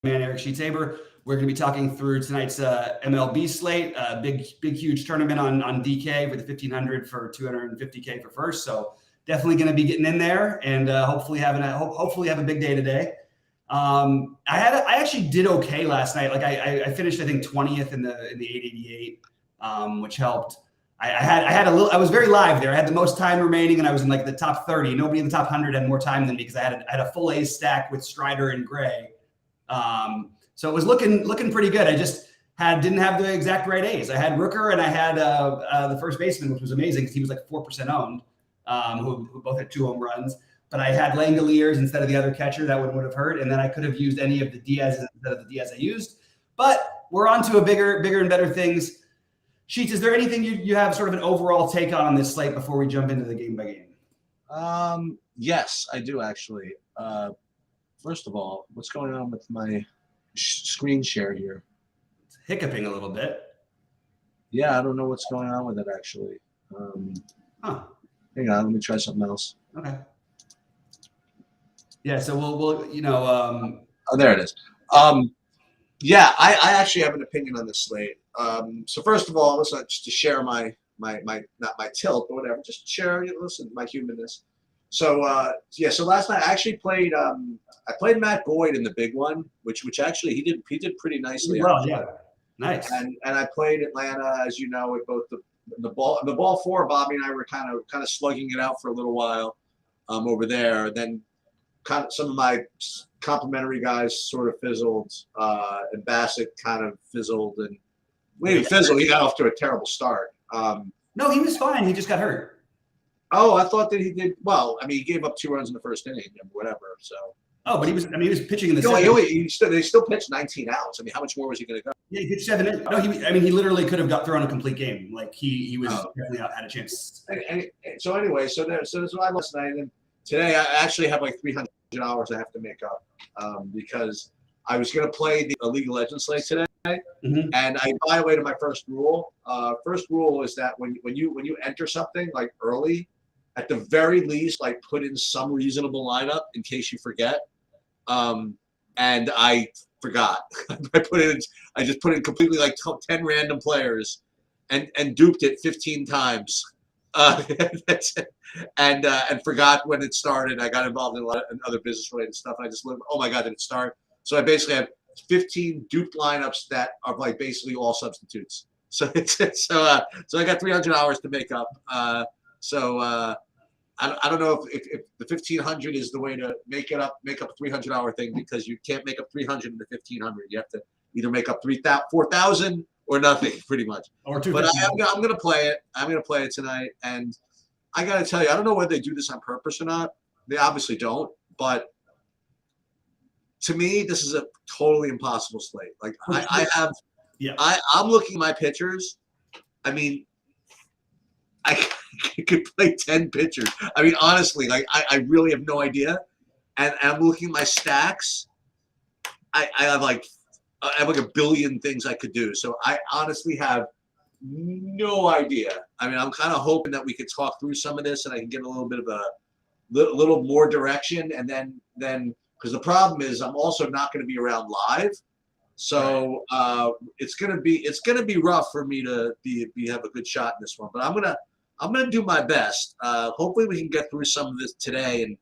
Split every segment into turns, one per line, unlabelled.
man, Eric Sheetsaber. We're going to be talking through tonight's MLB slate. Big, huge tournament on DK with the 1500 for 250K for first. So definitely going to be getting in there and hopefully have a big day today. I actually did okay last night. Like I finished, I think 20th in the 888, which helped. I was very live there. I had the most time remaining, and I was in like the top 30. Nobody in the top 100 had more time than me because I had a full ace stack with Strider and Gray. So it was looking pretty good. I just didn't have the exact right A's. I had Rooker and I had the first baseman, which was amazing because he was like 4% owned, who both had 2 home runs. But I had Langoliers instead of the other catcher. That would have hurt. And then I could have used any of the Diaz instead of the Diaz I used. But we're on to bigger and better things. Sheets, is there anything you have sort of an overall take on this slate before we jump into the game by game?
Yes, I do actually. First of all, what's going on with my screen share here?
It's hiccuping a little bit.
Yeah, I don't know what's going on with it actually. Hang on, let me try something else.
Okay. Yeah, so we'll
oh, there it is. Yeah, I actually have an opinion on this slate. So first of all, listen, just to share my not my tilt, but whatever, just share, my humanness. So so last night I actually played I played Matt Boyd in the big one, which actually he did pretty nicely.
Well, yeah, nice.
And I played Atlanta, as you know, with both the ball 4. Bobby and I were kind of slugging it out for a little while over there. Then kind of some of my complimentary guys sort of fizzled, and Bassett kind of fizzled, and when he fizzled, he got off to a terrible start.
No, he was fine. He just got hurt.
Oh, I thought that he did well. I mean, he gave up 2 runs in the first inning and whatever. So.
Oh, but he was pitching in the
seventh. They still pitched 19 outs. I mean, how much more was he going to go?
Yeah, he pitched 7 innings. No, he literally could have thrown a complete game. Like he was definitely had a chance.
So anyway, so that's what I last night. And today I actually have like $300 I have to make up because I was going to play the League of Legends slate today, and I violated my first rule. First rule is that when you enter something like early, at the very least, like put in some reasonable lineup in case you forget. And I forgot. I just put in completely like 10 random players, and duped it 15 times. And forgot when it started. I got involved in a lot of other business related stuff. I just lived. Oh my God, did it start? So I basically have 15 duped lineups that are like basically all substitutes. So so I got $300 to make up. I don't know if the 1500 is the way to make up a $300 thing, because you can't make up 300 in the 1500. You have to either make up 4,000 or nothing, pretty much.
Or 2.
But I'm going to play it. I'm going to play it tonight, and I got to tell you, I don't know whether they do this on purpose or not. They obviously don't, but to me, this is a totally impossible slate. Like I'm looking at my pitchers. I mean, I could play 10 pitchers. I mean, honestly, like I really have no idea. And I'm looking at my stacks. I have like a billion things I could do. So I honestly have no idea. I mean, I'm kind of hoping that we could talk through some of this and I can get a little bit of a little more direction. And then because the problem is I'm also not going to be around live. So it's gonna be rough for me to have a good shot in this one. But I'm gonna do my best. Hopefully we can get through some of this today and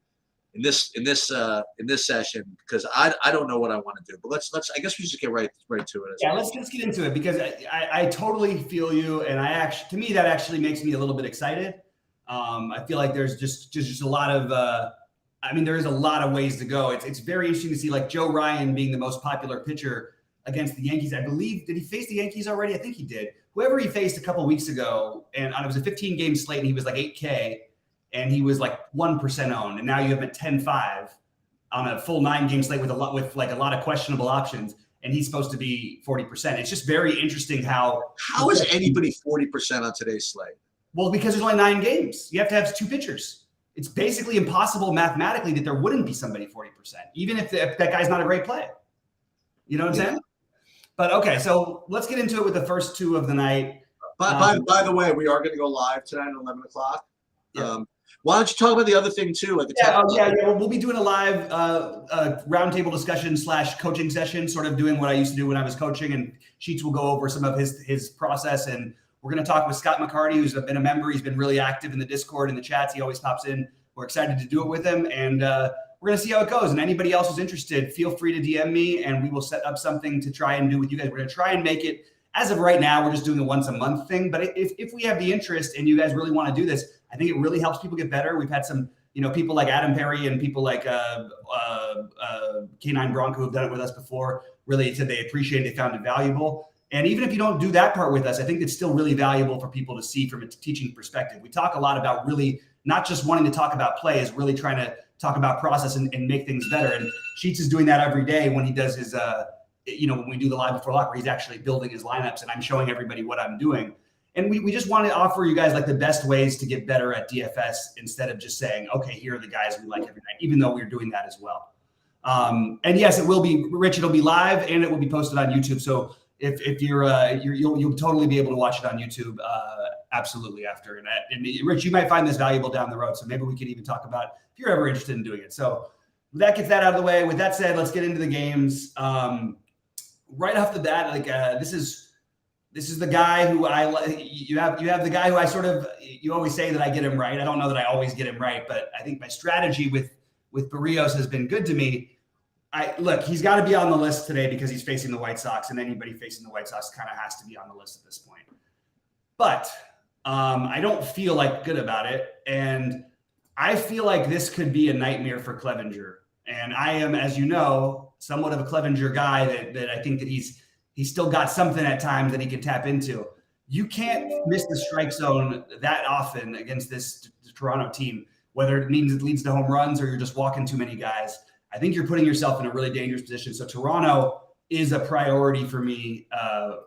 in this session, because I don't know what I want to do. But let's I guess we just get right to it.
Yeah, let's get into it, because I totally feel you, and to me that actually makes me a little bit excited. I feel like there's just a lot of there is a lot of ways to go. It's very interesting to see like Joe Ryan being the most popular pitcher against the Yankees. I believe, did he face the Yankees already? I think he did. Whoever he faced a couple of weeks ago, and it was a 15-game slate, and he was like 8K, and he was like 1% owned. And now you have him at 10-5 on a full 9-game slate with a lot of questionable options, and he's supposed to be 40%. It's just very interesting how
is anybody 40% on today's slate?
Well, because there's only 9 games. You have to have 2 pitchers. It's basically impossible mathematically that there wouldn't be somebody 40%, even if that guy's not a great player. You know what I'm saying? But okay, so let's get into it with the first 2 of the night.
By the way, we are going to go live tonight at 11 o'clock.
Yeah.
Why don't you talk about the other thing too? Like the
yeah. We'll be doing a live roundtable discussion / coaching session, sort of doing what I used to do when I was coaching. And Sheets will go over some of his process. And we're going to talk with Scott McCarty, who's been a member. He's been really active in the Discord and the chats. He always pops in. We're excited to do it with him. And we're going to see how it goes. And anybody else who's interested, feel free to DM me and we will set up something to try and do with you guys. We're going to try and make it, as of right now, we're just doing a once a month thing. But if we have the interest and you guys really want to do this, I think it really helps people get better. We've had some, people like Adam Perry and people like K9 Bronco who've done it with us before, really said they appreciate it, they found it valuable. And even if you don't do that part with us, I think it's still really valuable for people to see from a teaching perspective. We talk a lot about really not just wanting to talk about play, is really trying to talk about process and make things better. And Sheets is doing that every day when he does his, when we do the live before lock, where he's actually building his lineups and I'm showing everybody what I'm doing. And we just want to offer you guys like the best ways to get better at DFS instead of just saying, okay, here are the guys we like every night, even though we're doing that as well. And yes, it will be, Rich, it'll be live and it will be posted on YouTube. So if you'll totally be able to watch it on YouTube. Absolutely after that. And Rich, you might find this valuable down the road. So maybe we could even talk about if you're ever interested in doing it. So that gets that out of the way. With that said, let's get into the games. Right off the bat, this is the guy who you have the guy who I sort of, you always say that I get him right. I don't know that I always get him right, but I think my strategy with Barrios has been good to me. Look, he's got to be on the list today because he's facing the White Sox, and anybody facing the White Sox kind of has to be on the list at this point. But I don't feel good about it. And I feel like this could be a nightmare for Clevenger. And I am, as you know, somewhat of a Clevenger guy that I think that he's still got something at times that he can tap into. You can't miss the strike zone that often against this Toronto team, whether it means it leads to home runs or you're just walking too many guys. I think you're putting yourself in a really dangerous position. So Toronto is a priority for me,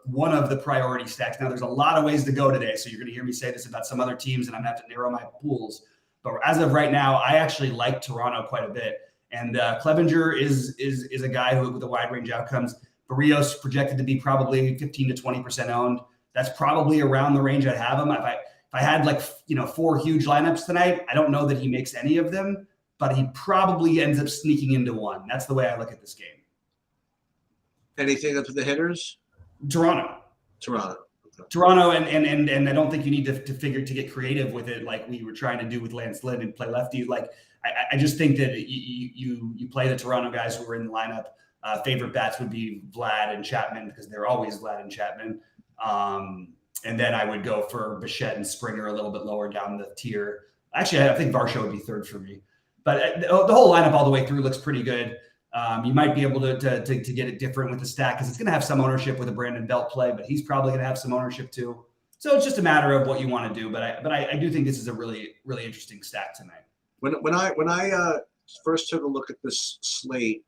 one of the priority stacks. Now, there's a lot of ways to go today, so you're going to hear me say this about some other teams, and I'm going to have to narrow my pools. But as of right now, I actually like Toronto quite a bit. And Clevenger is a guy who, with a wide range of outcomes. Barrios projected to be probably 15 to 20% owned. That's probably around the range I'd have him. If I had 4 huge lineups tonight, I don't know that he makes any of them, but he probably ends up sneaking into one. That's the way I look at this game.
Anything up to the hitters?
Toronto.
Okay.
Toronto, and I don't think you need to get creative with it like we were trying to do with Lance Lynn and play lefty. I just think that you play the Toronto guys who are in the lineup. Favorite bats would be Vlad and Chapman because they're always Vlad and Chapman. And then I would go for Bichette and Springer a little bit lower down the tier. Actually, I think Varsho would be third for me. But the whole lineup all the way through looks pretty good. You might be able to get it different with the stack because it's going to have some ownership with a Brandon Belt play, but he's probably going to have some ownership too. So it's just a matter of what you want to do. But I do think this is a really, really interesting stack tonight.
When I first took a look at this slate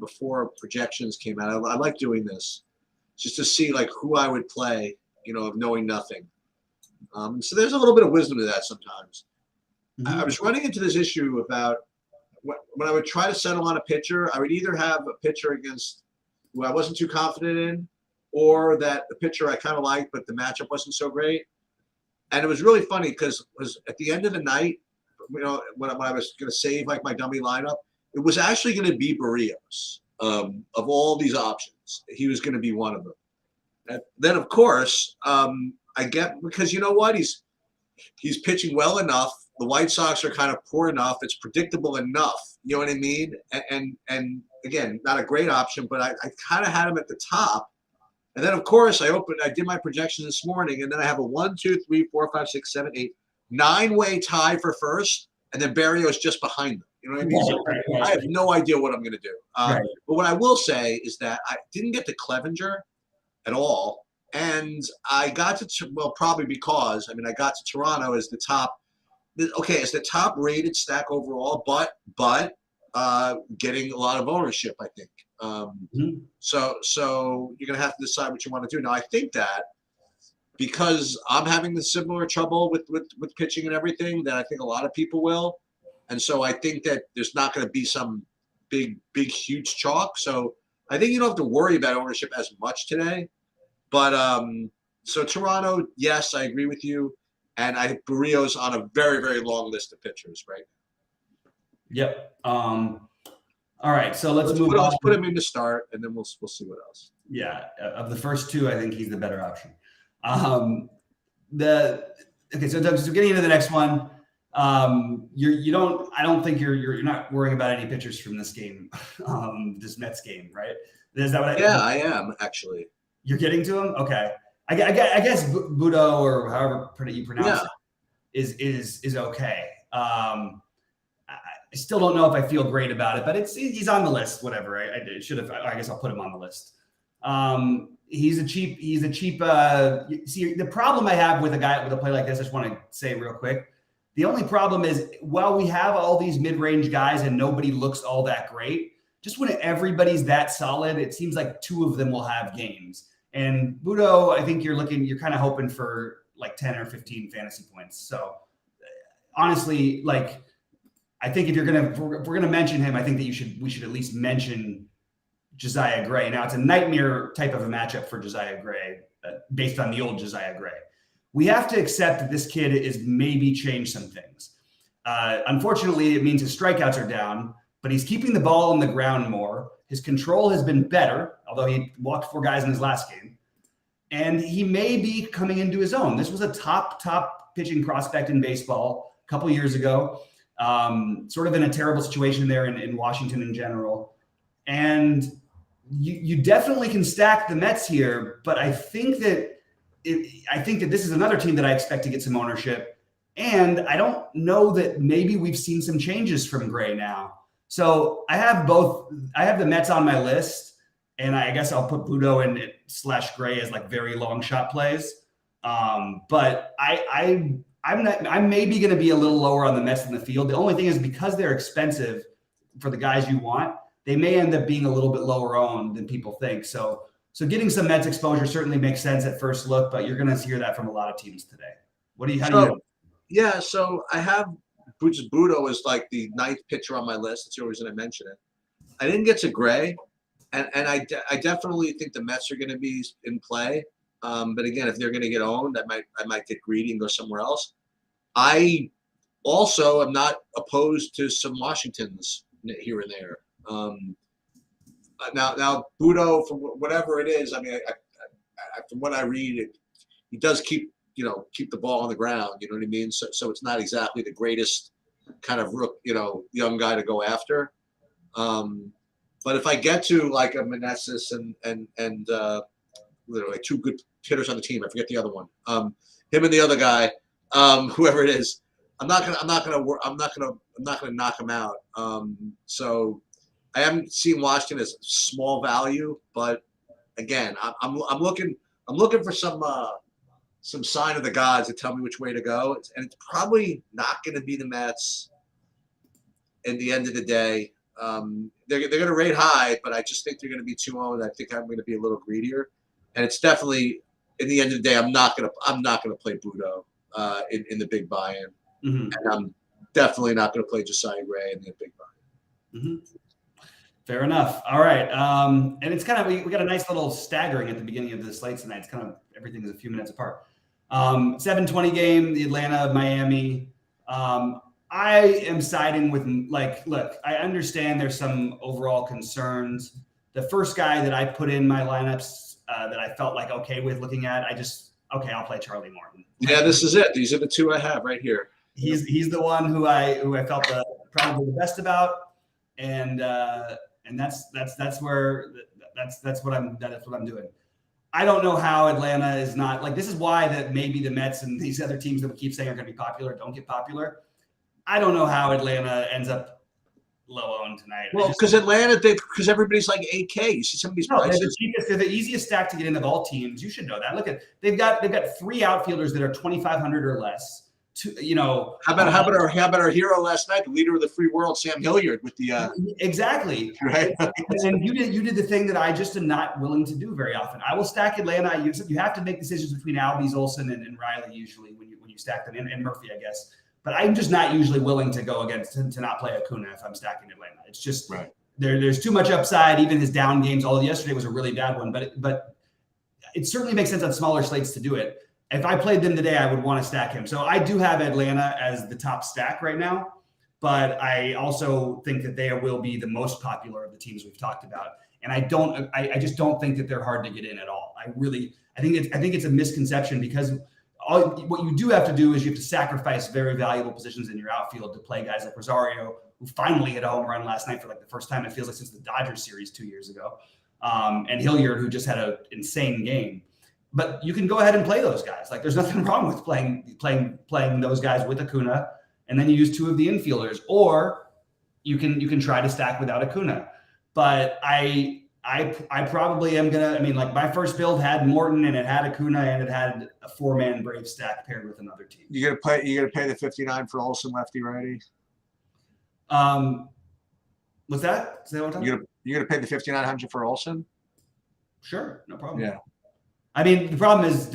before projections came out, I like doing this just to see who I would play, of knowing nothing. So there's a little bit of wisdom to that sometimes. Mm-hmm. I was running into this issue about when I would try to settle on a pitcher, I would either have a pitcher against who I wasn't too confident in, or that the pitcher I kind of liked, but the matchup wasn't so great. And it was really funny because at the end of the night, when I was going to save my dummy lineup, it was actually going to be Barrios. Of all these options, he was going to be one of them. And then, of course, I get because you know what, he's pitching well enough. The White Sox are kind of poor enough. It's predictable enough. You know what I mean? And again, not a great option, but I kind of had him at the top. And then, of course, I did my projection this morning, and then I have a 1, 2, 3, 4, 5, 6, 7, 8, 9-way tie for first, and then Barrios just behind them. You know what I mean? So
right.
I have no idea what I'm going to do.
Right.
But what I will say is that I didn't get to Clevenger at all, and I got to probably because I got to Toronto as the top. Okay, it's the top rated stack overall, but getting a lot of ownership, I think. So you're gonna have to decide what you want to do. Now, I think that because I'm having the similar trouble with pitching and everything, that I think a lot of people will, and so I think that there's not going to be some big, huge chalk. So I think you don't have to worry about ownership as much today. But so Toronto, yes, I agree with you. And I think Barrios on a very, very long list of pitchers, right?
Yep. All right, so let's move on.
Let's put him in to start, and then we'll see what else.
Yeah, of the first two, I think he's the better option. So getting into the next one, I don't think you're not worrying about any pitchers from this game, this Mets game, right? Is that what
I am actually.
You're getting to him? Okay. I guess Budo, or however you pronounce it, is okay. I still don't know if I feel great about it, but he's on the list. Whatever. I should have. I guess I'll put him on the list. He's a cheap. See, the problem I have with a play like this, I just want to say real quick. The only problem is, while we have all these mid-range guys and nobody looks all that great, just when everybody's that solid, it seems like two of them will have games. And Budo, I think you're kind of hoping for like 10 or 15 fantasy points. So honestly, like, I think if we're gonna mention him, I think that we should at least mention Josiah Gray. Now, it's a nightmare type of a matchup for Josiah Gray, based on the old Josiah Gray. We have to accept that this kid is maybe changed some things. Unfortunately, it means his strikeouts are down, but he's keeping the ball on the ground more. His control has been better, although he walked 4 guys in his last game. And he may be coming into his own. This was a top pitching prospect in baseball a couple years ago, sort of in a terrible situation there in Washington in general. And you definitely can stack the Mets here, but I think that this is another team that I expect to get some ownership. And I don't know that maybe we've seen some changes from Gray now. So I have the Mets on my list, and I guess I'll put Budo in / Gray as like very long shot plays. But I'm maybe going to be a little lower on the Mets in the field. The only thing is, because they're expensive for the guys you want, they may end up being a little bit lower owned than people think. So getting some Mets exposure certainly makes sense at first look, but you're going to hear that from a lot of teams today. How do you do?
Yeah, so I have Budo as like the 9th pitcher on my list. That's the only reason I mention it. I didn't get to Gray, and I definitely think the Mets are going to be in play. But again, if they're going to get owned, I might get greedy and go somewhere else. I also am not opposed to some Washingtons here and there. Now Budo, from whatever it is, I mean, I from what I read, he does keep the ball on the ground. You know what I mean? So it's not exactly the greatest kind of young guy to go after. But if I get to like a Meneses and literally 2 good hitters on the team, I forget the other one. Him and the other guy, whoever it is, I'm not gonna knock him out. So I haven't seen Washington as small value, but again, I'm looking for some sign of the gods to tell me which way to go, and it's probably not going to be the Mets. In the end of the day, they're going to rate high, but I just think they're going to be too owned. I think I'm going to be a little greedier, and it's definitely, in the end of the day, I'm not going to play Budo in the big buy-in, and I'm definitely not going to play Josiah Gray in the big buy-in.
Mm-hmm. Fair enough. All right. And it's kind of, we got a nice little staggering at the beginning of the slate tonight. It's kind of, everything is a few minutes apart. 7:20 game, the Atlanta, Miami. I am siding with, look, I understand there's some overall concerns. The first guy that I put in my lineups that I felt like okay with looking at, I'll play Charlie Morton.
Yeah, this is it. These are the 2 I have right here.
He's the one who I felt probably the best about. And that's what I'm doing. I don't know how Atlanta is not, like, this is why that maybe the Mets and these other teams that we keep saying are going to be popular don't get popular. I don't know how Atlanta ends up low owned tonight.
Well, because because everybody's like 8K. You see some of these prices.
They're the easiest stack to get in of all teams. You should know that. Look at, they've got 3 outfielders that are 2,500 or less. How
about our hero last night, the leader of the free world, Sam Hilliard, with the
exactly
right.
And you did the thing that I just am not willing to do very often. I will stack Atlanta. You have to make decisions between Albies, Olsen, and Riley usually when you stack them, and Murphy, I guess. But I'm just not usually willing to go against to not play Acuna if I'm stacking Atlanta. It's just
right.
There's too much upside. Even his down games, although yesterday was a really bad one, but it certainly makes sense on smaller slates to do it. if I played them today, I would want to stack him. So I do have Atlanta as the top stack right now, but I also think that they will be the most popular of the teams we've talked about. And I just don't think that they're hard to get in at all. I think it's a misconception because what you do have to do is you have to sacrifice very valuable positions in your outfield to play guys like Rosario, who finally hit a home run last night for like the first time, it feels like, since the Dodgers series 2 years ago. And Hilliard, who just had an insane game. But you can go ahead and play those guys. Like, there's nothing wrong with playing those guys with Acuna, and then you use 2 of the infielders, or you can try to stack without Acuna. But I probably am gonna. I mean, like, my first build had Morton and it had Acuna and it had a 4-man Brave stack paired with another team.
You gonna pay the 59 for Olsen, lefty righty?
What's that? Say that one time?
You're gonna pay the 5,900 for Olsen?
Sure, no problem.
Yeah.
I mean, the problem is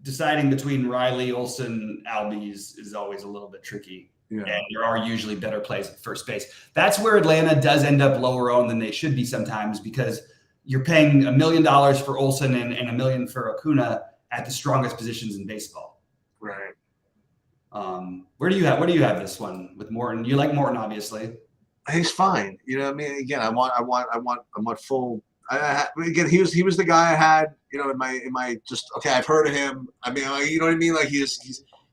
deciding between Riley, Olsen, Albies is always a little bit tricky. Yeah. And there are usually better plays at first base. That's where Atlanta does end up lower owned than they should be sometimes, because you're paying $1 million for Olsen and $1 million for Acuna at the strongest positions in baseball.
Right.
What do you have this one with Morton? You like Morton, obviously.
He's fine. You know what I mean? Again, I want full. Again, he was the guy I had. You know, in my just okay. I've heard of him. I mean, you know what I mean? Like he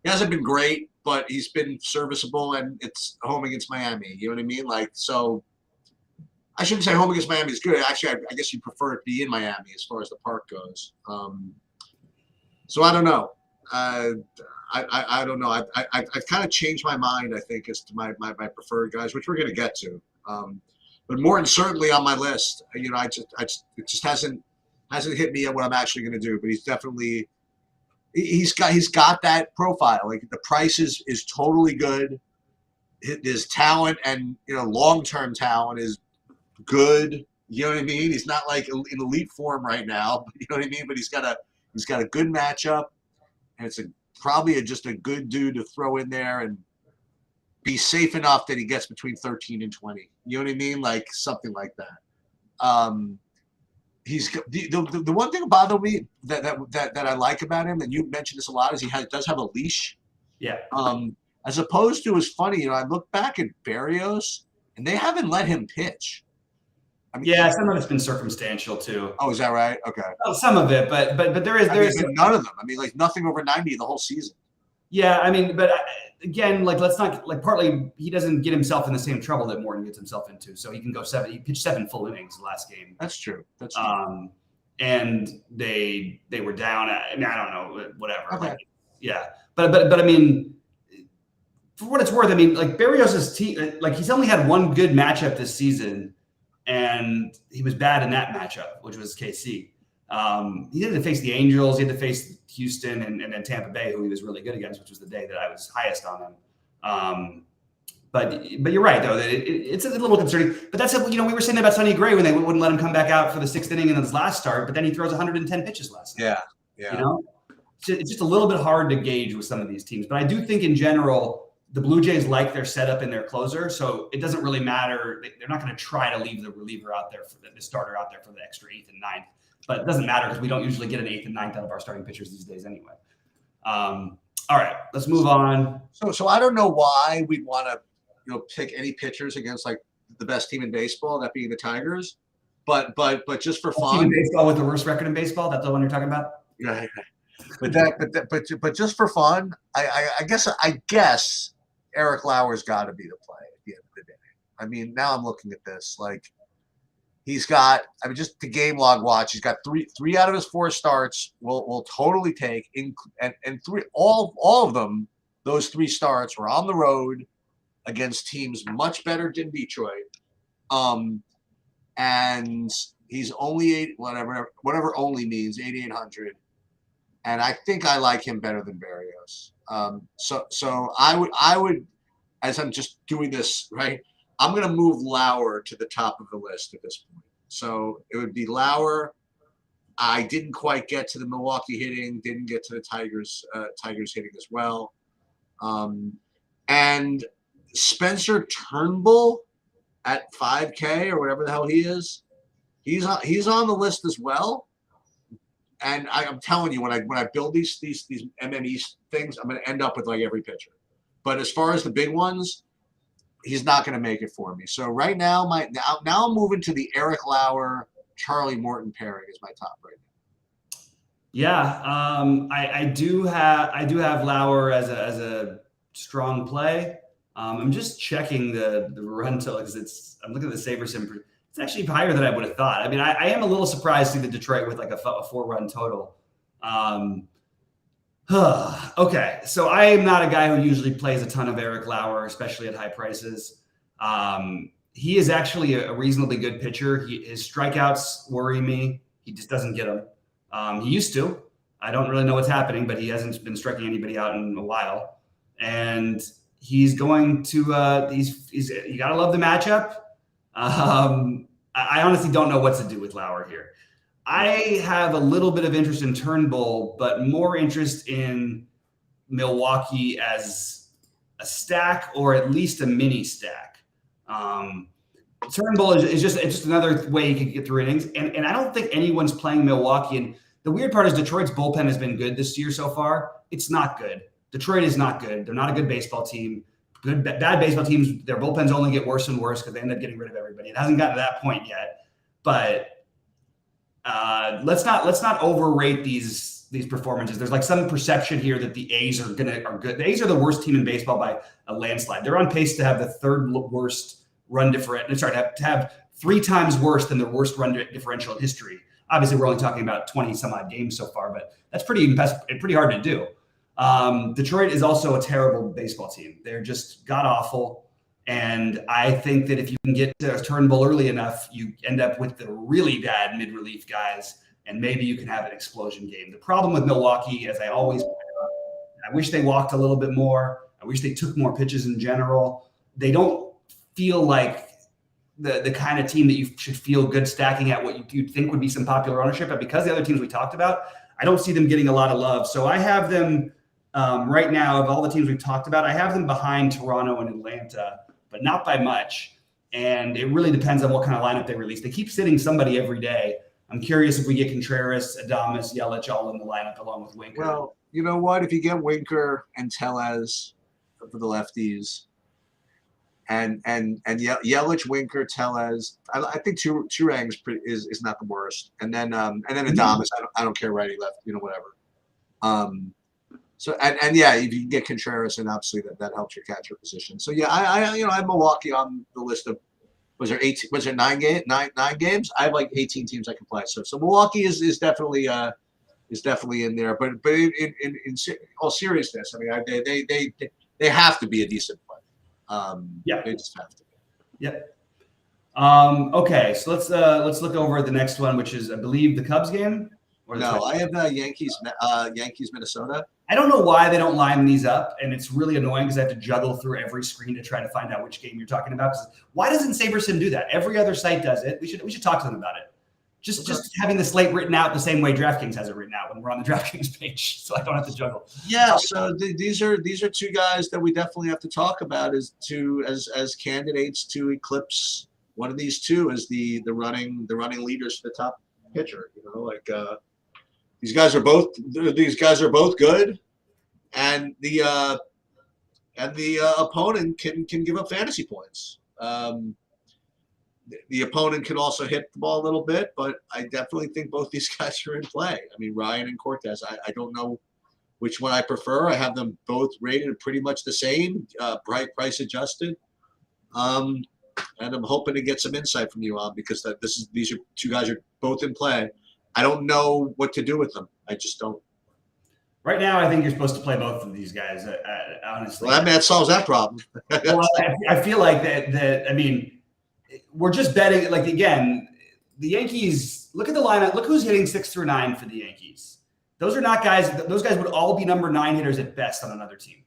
hasn't been great, but he's been serviceable, and it's home against Miami. You know what I mean? Like, so I shouldn't say home against Miami is good. Actually, I guess you prefer it to be in Miami as far as the park goes. So I don't know. I don't know. I've kind of changed my mind, I think, as to my preferred guys, which we're going to get to. But Morton's certainly on my list. You know, it just hasn't hit me yet what I'm actually going to do. But he's definitely he's got that profile. Like, the price is totally good. His talent and, you know, long-term talent is good. You know what I mean? He's not like in elite form right now. You know what I mean? But he's got a good matchup, and it's probably just a good dude to throw in there and be safe enough that he gets between 13 and 20. You know what I mean? Like, something like that. He's the one thing about me that I like about him, and you mentioned this a lot, is he does have a leash.
Yeah.
As opposed to, it's funny, you know, I look back at Berrios, and they haven't let him pitch. I mean,
yeah, some of it's been circumstantial too.
Oh, is that right? Okay.
Well, some of it, but there is
none of them. I mean, like, nothing over 90 the whole season.
Yeah, I mean, but again, like, let's not, like, partly he doesn't get himself in the same trouble that Morton gets himself into. So he can go 7. He pitched 7 full innings last game.
That's true. That's true.
And they were down. I mean, I don't know, whatever.
Okay.
Like, yeah, but I mean, for what it's worth, I mean, like, Berrios' team, like, he's only had one good matchup this season, and he was bad in that matchup, which was KC. He had to face the Angels, he had to face Houston, and then Tampa Bay, who he was really good against, which was the day that I was highest on him. But you're right, though, that it's a little concerning. But that's, you know, we were saying about Sonny Gray when they wouldn't let him come back out for the 6th inning in his last start, but then he throws 110 pitches last night.
Yeah.
You know, it's just a little bit hard to gauge with some of these teams. But I do think in general, the Blue Jays like their setup and their closer, so it doesn't really matter. They're not going to try to leave the reliever out there, the starter out there for the extra 8th and 9th. But it doesn't matter because we don't usually get an 8th and 9th out of our starting pitchers these days anyway. All right, let's move on.
So I don't know why we'd want to, you know, pick any pitchers against, like, the best team in baseball, that being the Tigers. But just for fun,
team in baseball with the worst record in baseball. That's the one you're talking about.
Yeah. But just for fun, I guess Eric Lauer's got to be the play at the end of the day. I mean, now I'm looking at this, like, he's got, I mean, just the game log watch, he's got three out of his 4 starts will totally take, and all of them, those 3 starts were on the road against teams much better than Detroit. And he's only whatever only means, 8,800. And I think I like him better than Berrios. So I would, as I'm just doing this, right, I'm going to move Lauer to the top of the list at this point. So it would be Lauer. I didn't quite get to the Milwaukee hitting, didn't get to the Tigers hitting as well. And Spencer Turnbull at 5K or whatever the hell he is, he's on the list as well. And I'm telling you, when I build these MME things, I'm going to end up with like every pitcher. But as far as the big ones, he's not going to make it for me. So right now, now I'm moving to the Eric Lauer, Charlie Morton pairing is my top right now.
Yeah, I do have Lauer as a strong play. I'm just checking the run total because I'm looking at the SaberSim. It's actually higher than I would have thought. I mean, I am a little surprised to see the Detroit with like a 4-run total. Okay, so I am not a guy who usually plays a ton of Eric Lauer, especially at high prices. He is actually a reasonably good pitcher. His strikeouts worry me. He just doesn't get them. He used to. I don't really know what's happening, but he hasn't been striking anybody out in a while. And he's going to you gotta love the matchup. I honestly don't know what to do with Lauer here. I have a little bit of interest in Turnbull, but more interest in Milwaukee as a stack or at least a mini stack. Turnbull is just another way you can get through innings. And I don't think anyone's playing Milwaukee. And the weird part is Detroit's bullpen has been good this year so far. It's not good. Detroit is not good. They're not a good baseball team. Bad baseball teams, their bullpens only get worse and worse because they end up getting rid of everybody. It hasn't gotten to that point yet. But let's not overrate these performances. There's like some perception here that the A's are good. The A's are the worst team in baseball by a landslide. They're on pace to have the third worst run differential. Sorry, to have 3 times worse than the worst run differential in history. Obviously, we're only talking about 20 some odd games so far, but that's pretty hard to do. Detroit is also a terrible baseball team. They're just god awful. And I think that if you can get to Turnbull early enough, you end up with the really bad mid-relief guys, and maybe you can have an explosion game. The problem with Milwaukee, as I always point out, I wish they walked a little bit more. I wish they took more pitches in general. They don't feel like the kind of team that you should feel good stacking at what you'd think would be some popular ownership. But because the other teams we talked about, I don't see them getting a lot of love. So I have them right now, of all the teams we've talked about, I have them behind Toronto and Atlanta, but not by much. And it really depends on what kind of lineup they release. They keep sitting somebody every day. I'm curious if we get Contreras, Adames, Yelich all in the lineup along with Winker.
Well, you know what? If you get Winker and Tellez for the lefties, and Yelich, Winker, Tellez, I think Turang is not the worst. And then Adames, I don't care righty left, whatever. So and yeah, if you can get Contreras, and obviously that helps your catcher position. So yeah, I have Milwaukee on the list of was there 18? Was there 9 games? I have like 18 teams I can play. So Milwaukee is definitely in there. But in all seriousness, I mean, they have to be a decent play.
Yeah,
they just have to be.
Yep. Okay, so let's look over at the next one, which is I believe the Cubs game.
No, I have Yankees, Minnesota.
I don't know why they don't line these up, and it's really annoying because I have to juggle through every screen to try to find out which game you're talking about. Why doesn't SaberSim do that? Every other site does it. We should talk to them about it. Just having the slate written out the same way DraftKings has it written out when we're on the DraftKings page, so I don't have to juggle.
Yeah, so these are 2 guys that we definitely have to talk about as candidates to eclipse one of these 2 as the running leaders for the top pitcher. These guys are both good, and the opponent can give up fantasy points. The opponent can also hit the ball a little bit, but I definitely think both these guys are in play. I mean, Ryan and Cortez. I don't know which one I prefer. I have them both rated pretty much the same, price adjusted. And I'm hoping to get some insight from you on because these are 2 guys are both in play. I don't know what to do with them. I just don't.
Right now, I think you're supposed to play both of these guys. Honestly,
well, that solves that problem.
Well, I feel like that. I mean, we're just betting. Like again, the Yankees. Look at the lineup. Look who's hitting 6 through 9 for the Yankees. Those are not guys. Those guys would all be number 9 hitters at best on another team.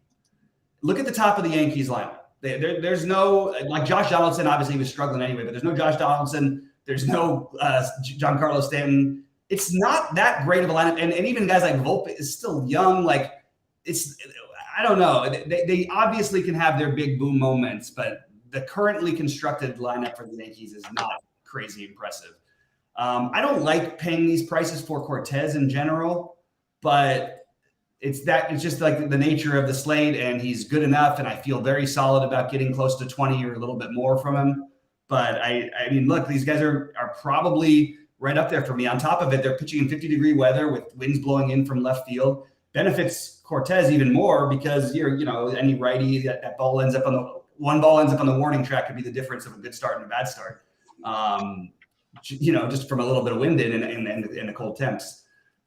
Look at the top of the Yankees lineup. There's no like Josh Donaldson. Obviously, he was struggling anyway, but there's no Josh Donaldson. There's no Giancarlo Stanton. It's not that great of a lineup. And even guys like Volpe is still young. Like I don't know. They obviously can have their big boom moments, but the currently constructed lineup for the Yankees is not crazy impressive. I don't like paying these prices for Cortez in general, but it's just like the nature of the slate, and he's good enough, and I feel very solid about getting close to 20 or a little bit more from him. But I mean, look, these guys are probably right up there for me. On top of it, they're pitching in 50-degree weather with winds blowing in from left field. Benefits Cortez even more because any righty that ball ends up on the warning track could be the difference of a good start and a bad start. Just from a little bit of wind in the cold temps.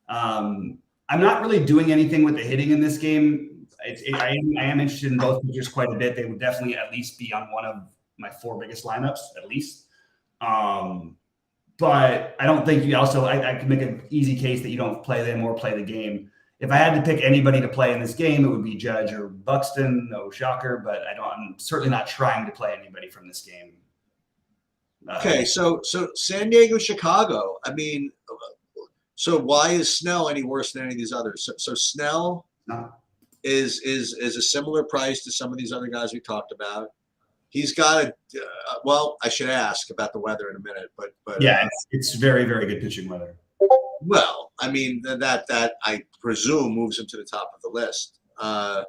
I'm not really doing anything with the hitting in this game. I am interested in both pitchers quite a bit. They would definitely at least be on one of my 4 biggest lineups, at least. But I don't think I can make an easy case that you don't play them or play the game. If I had to pick anybody to play in this game, it would be Judge or Buxton. No shocker, but I'm certainly not trying to play anybody from this game.
Okay, so San Diego, Chicago. I mean, so why is Snell any worse than any of these others? So Snell is a similar price to some of these other guys we talked about. He's got well, I should ask about the weather in a minute, but
yeah, it's very, very good pitching weather.
Well, I mean that I presume moves him to the top of the list. I'm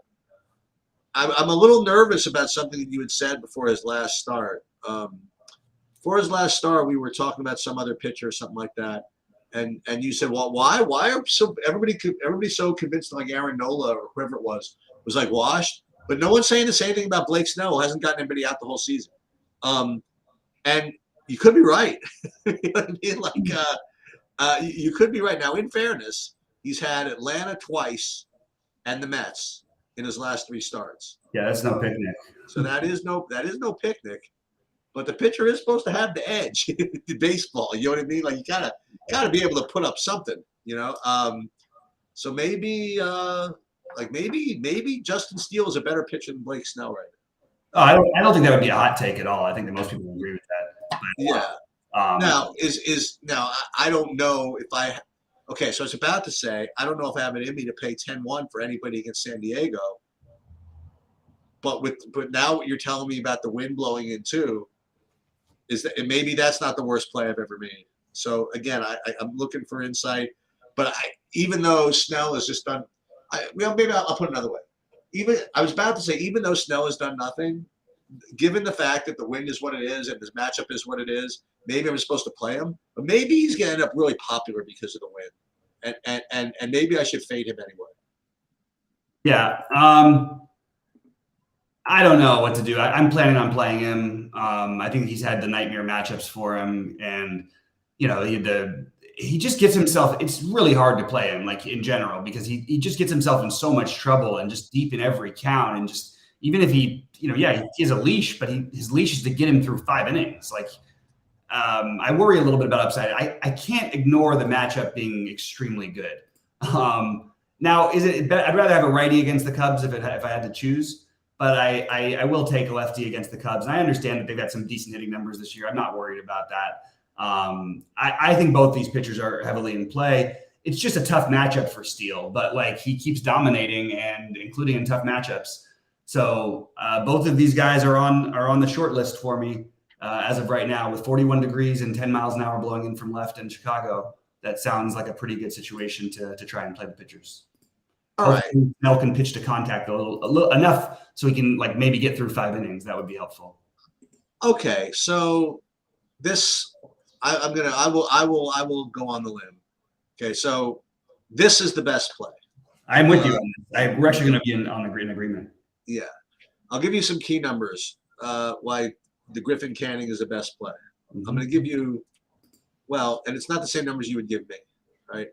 a little nervous about something that you had said before his last start. For his last start, we were talking about some other pitcher or something like that, and you said, well, why are everybody so convinced like Aaron Nola or whoever it was like washed? But no one's saying the same thing about Blake Snell, who hasn't gotten anybody out the whole season. And you could be right. You know what I mean? You could be right. Now, in fairness, he's had Atlanta twice and the Mets in his last 3 starts.
Yeah, that's no picnic.
So that is no picnic. But the pitcher is supposed to have the edge in baseball. You know what I mean? Like you gotta be able to put up something. So maybe. Maybe Justin Steele is a better pitcher than Blake Snell right
now. I don't think that would be a hot take at all. I think that most people agree with that.
Yeah. Now I don't know if I. Okay, so I was about to say I don't know if I have it in me to pay 10-1 for anybody against San Diego. But now what you're telling me about the wind blowing in too, is that maybe that's not the worst play I've ever made. So again, I'm looking for insight. But even though Snell has just done. Maybe I'll put it another way. I was about to say, even though Snell has done nothing, given the fact that the wind is what it is and his matchup is what it is, maybe I'm supposed to play him. But maybe he's going to end up really popular because of the wind, and maybe I should fade him anyway.
Yeah, I don't know what to do. I'm planning on playing him. I think he's had the nightmare matchups for him, and he just gets himself, it's really hard to play him, like in general, because he just gets himself in so much trouble and just deep in every count. And just, even if he has a leash, but his leash is to get him through 5 innings. Like, I worry a little bit about upside. I can't ignore the matchup being extremely good. Now, I'd rather have a righty against the Cubs if I had to choose, but I will take a lefty against the Cubs. And I understand that they've got some decent hitting numbers this year. I'm not worried about that. I think both these pitchers are heavily in play. It's just a tough matchup for Steele, but like he keeps dominating and including in tough matchups. So both of these guys are on the short list for me as of right now, with 41 degrees and 10 miles an hour blowing in from left in Chicago. That sounds like a pretty good situation to try and play the pitchers.
All right.
Snell can pitch to contact a little enough so he can like maybe get through 5 innings. That would be helpful.
Okay, so this. I will go on the limb. Okay, so this is the best play.
I'm with you on this. We're actually going to be in agreement.
Yeah, I'll give you some key numbers. Why the Griffin Canning is the best play. Mm-hmm. I'm going to give you, and it's not the same numbers you would give me, right?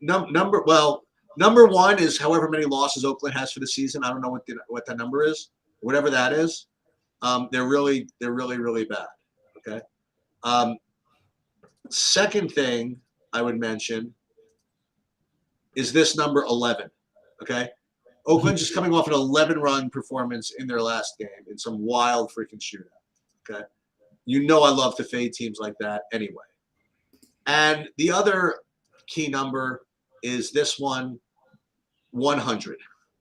Number 1 is however many losses Oakland has for the season. I don't know what that number is, whatever that is. They're really bad. Okay. Second thing I would mention is this number 11. Okay. Oakland's just coming off an 11-run performance in their last game in some wild freaking shootout. Okay. I love to fade teams like that anyway. And the other key number is this one, 100.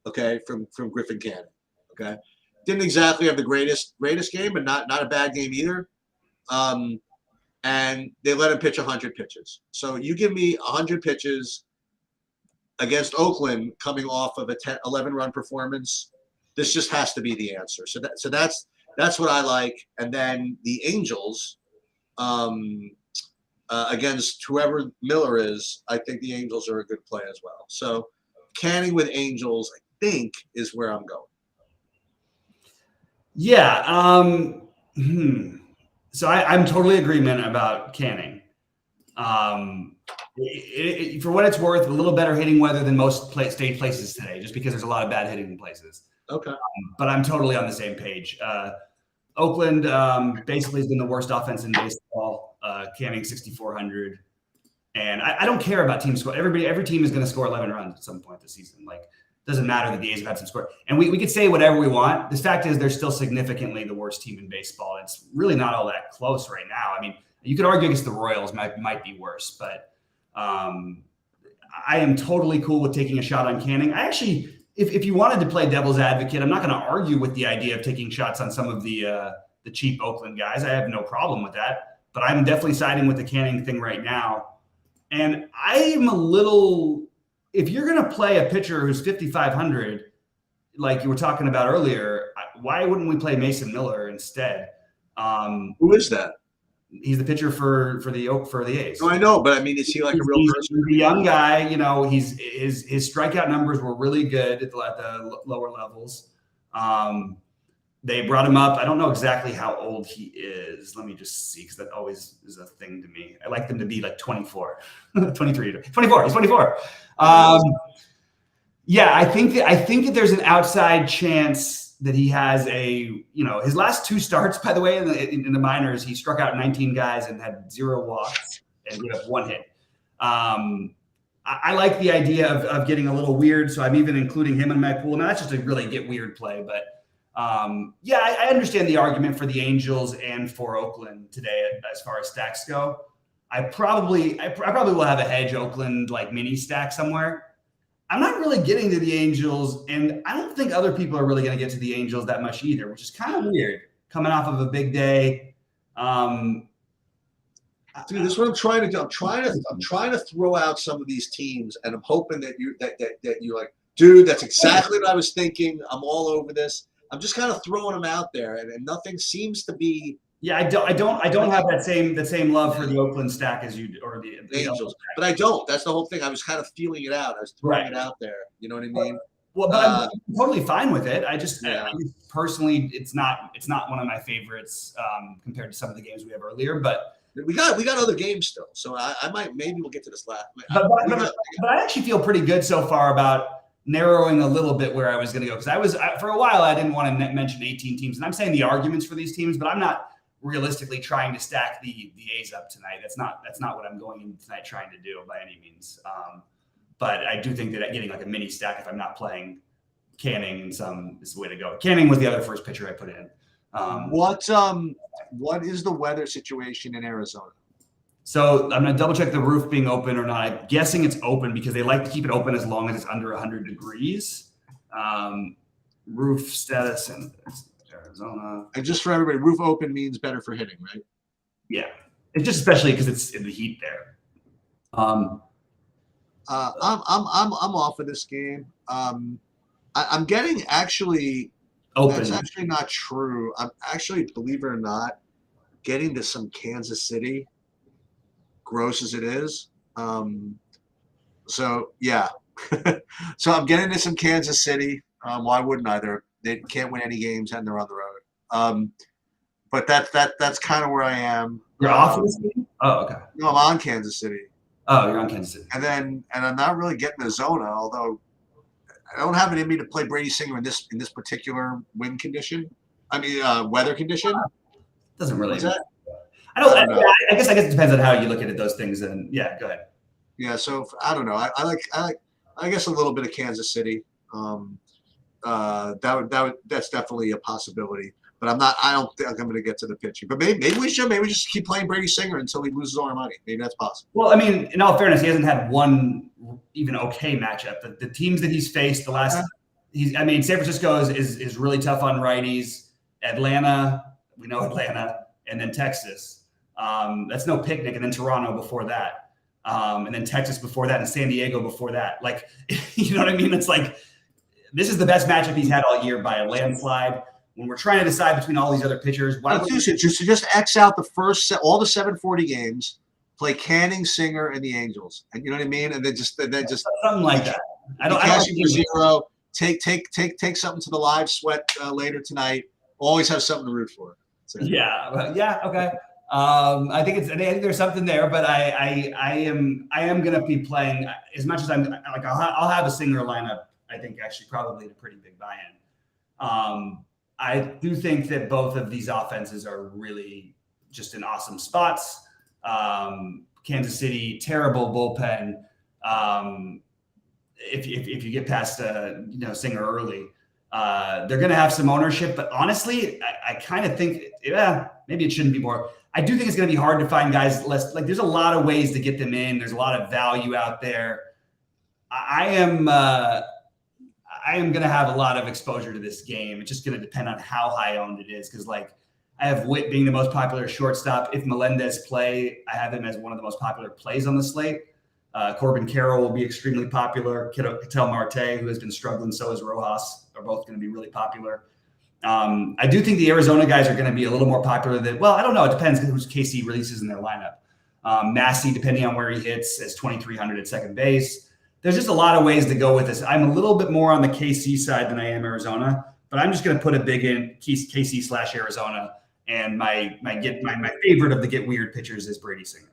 Okay. From Griffin Canning. Okay. Didn't exactly have the greatest game, but not a bad game either. and they let him pitch 100 pitches. So you give me 100 pitches against Oakland coming off of a 11-run performance. This just has to be the answer. So that's what I like. And then the Angels against whoever Miller is, I think the Angels are a good play as well. So Canning with Angels, I think, is where I'm going.
Yeah. So I'm totally agreement about Canning. For what it's worth, a little better hitting weather than most state places today, just because there's a lot of bad hitting places.
Okay.
But I'm totally on the same page. Oakland basically has been the worst offense in baseball. Canning 6,400, and I don't care about team score. Every team is going to score 11 runs at some point this season. Like, doesn't matter that the A's have had some score. And we could say whatever we want. The fact is, they're still significantly the worst team in baseball. It's really not all that close right now. I mean, you could argue against the Royals might be worse, but I am totally cool with taking a shot on Canning. I actually, if you wanted to play devil's advocate, I'm not going to argue with the idea of taking shots on some of the cheap Oakland guys. I have no problem with that, but I'm definitely siding with the Canning thing right now. And I'm a little, if you're going to play a pitcher who's 5,500, like you were talking about earlier, why wouldn't we play Mason Miller instead?
Who is that?
He's the pitcher for the A's.
No, I know, but I mean, is he like a real person?
He's a young guy. You know, his strikeout numbers were really good at the lower levels. They brought him up. I don't know exactly how old he is. Let me just see, because that always is a thing to me. I like them to be like 24, 23, 24. He's 24. Yeah, I think that there's an outside chance that he has his last two starts, by the way, in the minors, he struck out 19 guys and had 0 walks and gave up 1 hit. I like the idea of getting a little weird, so I'm even including him in my pool. Now, that's just a really get weird play, but I understand the argument for the Angels and for Oakland today as far as stacks go. I probably will have a hedge Oakland like mini stack somewhere. I'm not really getting to the Angels, and I don't think other people are really going to get to the Angels that much either, which is kind of weird coming off of a big day.
Dude, this is what I'm trying to do. I'm trying to throw out some of these teams, and I'm hoping that you're like, dude, that's exactly what I was thinking. I'm all over this. I'm just kind of throwing them out there, and nothing seems to be.
Yeah, I don't have that same love for the Oakland stack as you do, or the
Angels, but I don't. That's the whole thing. I was kind of feeling it out. I was throwing it out there. You know what I mean?
Well, but I'm totally fine with it. I just personally, it's not one of my favorites compared to some of the games we have earlier. But
we got other games still, so maybe we'll get to this last.
But I actually feel pretty good so far about narrowing a little bit where I was going to go, because for a while I didn't want to mention 18 teams, and I'm saying the arguments for these teams, but I'm not realistically trying to stack the A's up tonight. That's not what I'm going in tonight trying to do by any means. But I do think that getting like a mini stack, if I'm not playing Canning is the way to go. Canning was the other first pitcher I put in.
What is the weather situation in Arizona?
So I'm going to double check the roof being open or not. I'm guessing it's open because they like to keep it open as long as it's under 100 degrees. Roof status in Arizona.
And just for everybody, roof open means better for hitting, right?
Yeah. It's just especially because it's in the heat there.
I'm off of this game. I'm getting actually open. That's actually not true. I'm actually, believe it or not, getting to some Kansas City, gross as it is. So yeah. So I'm getting to some Kansas City. Why wouldn't I? They can't win any games and they're on the road. But that's kind of where I am.
You're off of this game? Oh, okay.
No, I'm on Kansas City.
Oh, you're on Kansas City.
And I'm not really getting to Zona, although I don't have it in me to play Brady Singer in this particular wind condition. I mean, weather condition.
Doesn't really.
What's that?
I don't know. I guess it depends on how you look at those things. And yeah, go ahead.
Yeah, so I don't know. I guess a little bit of Kansas City. That's definitely a possibility. But I don't think I'm going to get to the pitching. But maybe we should. Maybe we just keep playing Brady Singer until he loses all our money. Maybe that's possible.
Well, I mean, in all fairness, he hasn't had one even okay matchup. The teams that he's faced the last, San Francisco is really tough on righties. Atlanta, we know Atlanta, and then Texas. That's no picnic. And then Toronto before that. And then Texas before that, and San Diego before that. Like, you know what I mean? It's like, this is the best matchup he's had all year by a landslide. When we're trying to decide between all these other pitchers, why don't we
just X out the first all the 740 games, play Canning, Singer, and the Angels, and you know what I mean, and then just
something like that. I don't
for zero. Take something to the live sweat later tonight. Always have something to root for. So.
Yeah, okay. I think there's something there, but I am gonna be playing as much as I'm like I'll have a Singer lineup. I think actually probably a pretty big buy-in. I do think that both of these offenses are really just in awesome spots. Kansas City, terrible bullpen. If you get past Singer early, they're going to have some ownership. But honestly, I kind of think maybe it shouldn't be more. I do think it's going to be hard to find guys less. Like, there's a lot of ways to get them in. There's a lot of value out there. I am going to have a lot of exposure to this game. It's just going to depend on how high owned it is. Because, like, I have Witt being the most popular shortstop. If Melendez play, I have him as one of the most popular plays on the slate. Corbin Carroll will be extremely popular. Ketel Marte, who has been struggling, so is Rojas, are both going to be really popular. I do think the Arizona guys are going to be a little more popular than, well, I don't know. It depends who's KC releases in their lineup. Massey, depending on where he hits, is 2,300 at second base. There's just a lot of ways to go with this. I'm a little bit more on the KC side than I am Arizona, but I'm just going to put a big in KC/Arizona. And my favorite of the get weird pitchers is Brady Singer.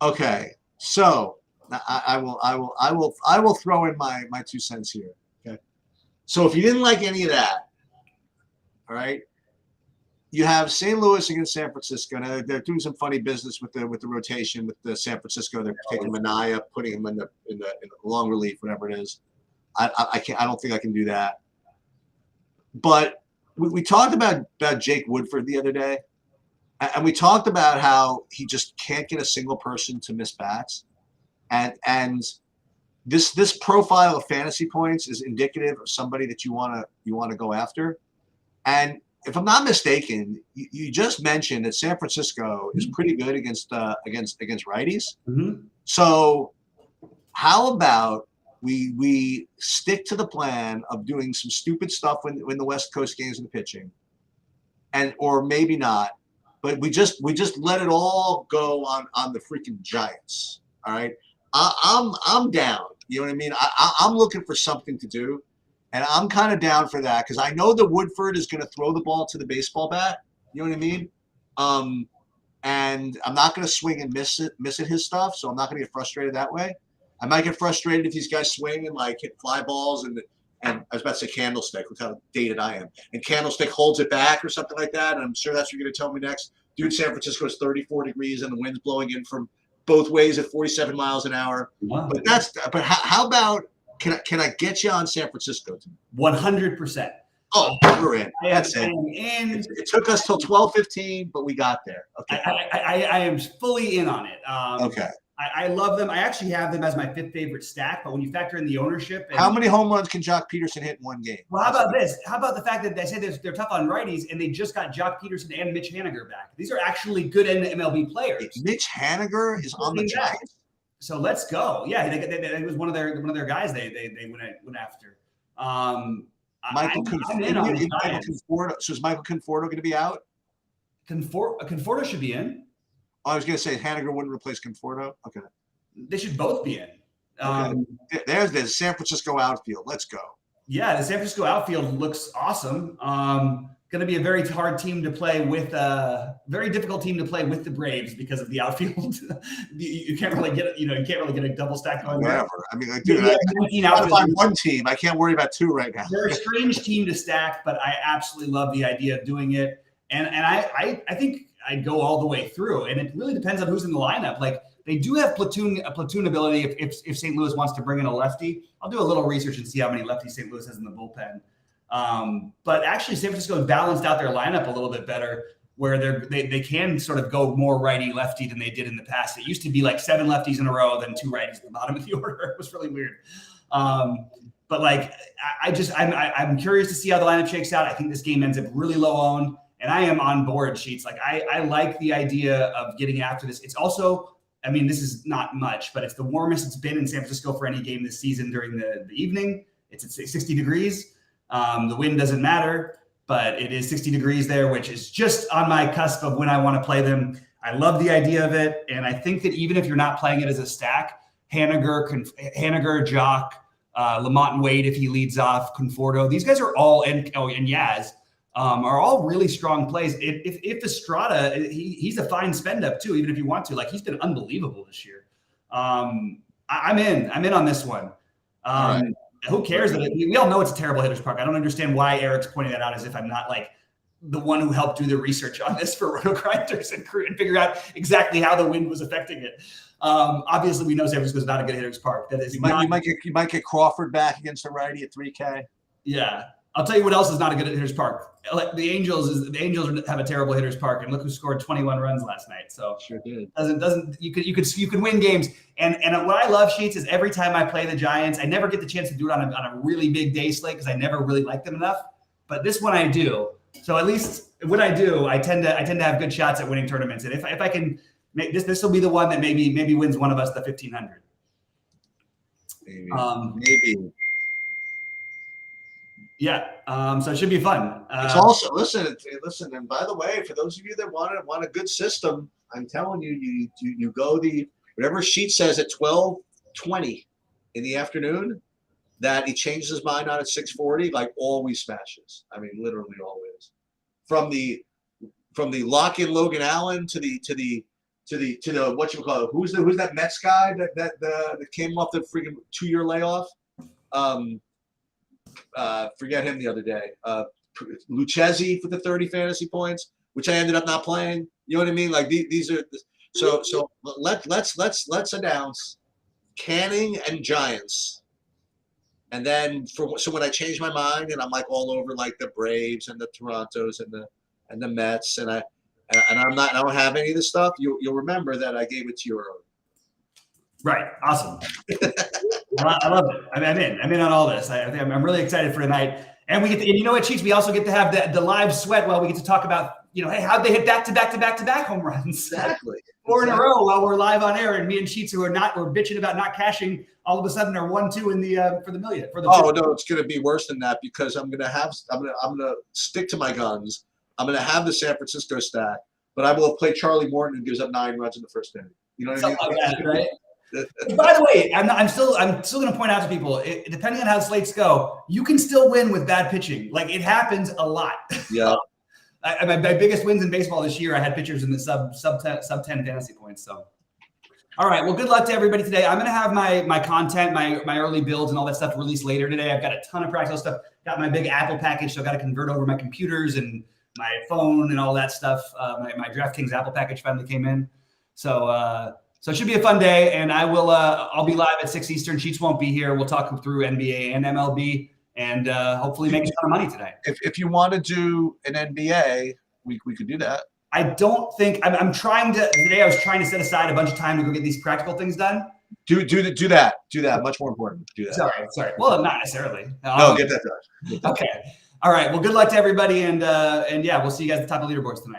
Okay, so I will throw in my 2 cents here. Okay, so if you didn't like any of that, all right, you have St. Louis against San Francisco. Now they're doing some funny business with the rotation with the San Francisco. They're taking Manaea, putting him in the long relief, whatever it is. I don't think I can do that. But we talked about Jake Woodford the other day, and we talked about how he just can't get a single person to miss bats, and this profile of fantasy points is indicative of somebody that you want to go after. And if I'm not mistaken, you just mentioned that San Francisco is pretty good against righties.
Mm-hmm.
So how about we stick to the plan of doing some stupid stuff when the West Coast games are the pitching, or maybe not, but we just let it all go on the freaking Giants. All right, I'm down. You know what I mean? I'm looking for something to do. And I'm kind of down for that because I know that Woodford is going to throw the ball to the baseball bat. You know what I mean? And I'm not going to swing and miss it his stuff, so I'm not going to get frustrated that way. I might get frustrated if these guys swing and like hit fly balls and I was about to say Candlestick. Look how dated I am. And Candlestick holds it back or something like that. And I'm sure that's what you're going to tell me next. Dude, San Francisco is 34 degrees and the wind's blowing in from both ways at 47 miles an hour.
Wow.
But how about can I get you on San Francisco?
100%.
Oh, we're in. That's it. It took us till 12:15, but we got there. Okay.
I am fully in on it.
Okay.
I love them. I actually have them as my 5th favorite stack, but when you factor in the ownership.
How many home runs can Jock Peterson hit in one game?
Well, how about this? How about the fact that they say they're tough on righties and they just got Jock Peterson and Mitch Haniger back? These are actually good MLB players.
Mitch Haniger is on the Giants.
So let's go. Yeah, it was one of their guys they went after.
Michael Conforto. So is Michael Conforto going to be out?
Conforto should be in.
Oh, I was going to say Haniger wouldn't replace Conforto. Okay.
They should both be in.
Okay. There's the San Francisco outfield. Let's go.
Yeah, the San Francisco outfield looks awesome. Going to be a very hard team to play with, very difficult team to play with the Braves because of the outfield. you can't really get a double stack going.
Whatever. I mean, dude, if I'm one team, I can't worry about 2 right now.
They're a strange team to stack, but I absolutely love the idea of doing it. And I think I'd go all the way through. And it really depends on who's in the lineup. Like, they do have platoon ability if St. Louis wants to bring in a lefty. I'll do a little research and see how many lefties St. Louis has in the bullpen. But actually, San Francisco has balanced out their lineup a little bit better, where they can sort of go more righty lefty than they did in the past. It used to be like 7 lefties in a row, then 2 righties at the bottom of the order. It was really weird. But like, I'm curious to see how the lineup shakes out. I think this game ends up really low owned, and I am on board, Sheets. Like I like the idea of getting after this. It's also, I mean, this is not much, but it's the warmest it's been in San Francisco for any game this season during the evening. It's at 60 degrees. The wind doesn't matter, but it is 60 degrees there, which is just on my cusp of when I want to play them. I love the idea of it. And I think that even if you're not playing it as a stack, Haniger, Jock, Lamont and Wade, if he leads off, Conforto, these guys are all, and Yaz, are all really strong plays. If Estrada, he's a fine spend up too, even if you want to. Like, he's been unbelievable this year. I'm in on this one.
Right.
Who cares? We all know it's a terrible hitter's park. I don't understand why Eric's pointing that out as if I'm not like the one who helped do the research on this for Roto Grinders and figure out exactly how the wind was affecting it. Obviously, we know San Francisco is not a good hitter's park. That is
you might get Crawford back against the righty at 3K.
Yeah. I'll tell you what else is not a good hitter's park. Like the Angels have a terrible hitter's park, and look who scored 21 runs last night. So
sure did.
You could win games. And what I love, Sheets, is every time I play the Giants, I never get the chance to do it on a really big day slate because I never really like them enough. But this one I do. So at least when I do, I tend to have good shots at winning tournaments. And if I can make this will be the one that maybe wins one of us the 1,500.
Maybe.
Yeah, so it should be fun.
It's also listen, and by the way, for those of you that want a good system, I'm telling you, you go whatever Sheet says at 12:20 in the afternoon, that he changes his mind on at 6:40, like always smashes. I mean, literally always. From the lock-in Logan Allen to the what you call it? Who's that Mets guy that came off the freaking 2-year layoff? Forget him the other day. Lucchesi for the 30 fantasy points, which I ended up not playing. You know what I mean? Like these are so let's announce Canning and Giants, and then so when I change my mind and I'm like all over like the Braves and the Torontos and the Mets and I don't have any of this stuff, you'll remember that I gave it to you early.
Right. Awesome. I love it. I'm in on all this. I'm really excited for tonight. And we get to, and you know what, Chiefs? We also get to have the live sweat while we get to talk about, hey, how'd they hit back-to-back home runs?
Exactly.
4 in a row while we're live on air, and me and Sheets, who we're bitching about not cashing, all of a sudden are 1-2 in the for the million.
No, it's going to be worse than that because I'm going to stick to my guns. I'm going to have the San Francisco stack, but I will have played Charlie Morton, who gives up 9 runs in the first inning. You know what I mean?
Like that, right? By the way, I'm still going to point out to people, depending on how the slates go, you can still win with bad pitching. Like, it happens a lot.
Yeah.
My biggest wins in baseball this year, I had pitchers in the sub 10 fantasy points. So, all right. Well, good luck to everybody today. I'm going to have my content, my early builds and all that stuff released later today. I've got a ton of practical stuff. Got my big Apple package, so I've got to convert over my computers and my phone and all that stuff. My DraftKings Apple package finally came in. So it should be a fun day, and I'll be live at 6 Eastern. Sheets won't be here. We'll talk through NBA and MLB, and hopefully make a ton of money today.
If you want to do an NBA, we could do that.
I don't think I'm trying to. Today I was trying to set aside a bunch of time to go get these practical things done.
Do that. Much more important. Do that.
Sorry. Well, not necessarily.
No, get that done.
Okay. All right. Well, good luck to everybody, and yeah, we'll see you guys at the top of the leaderboards tonight.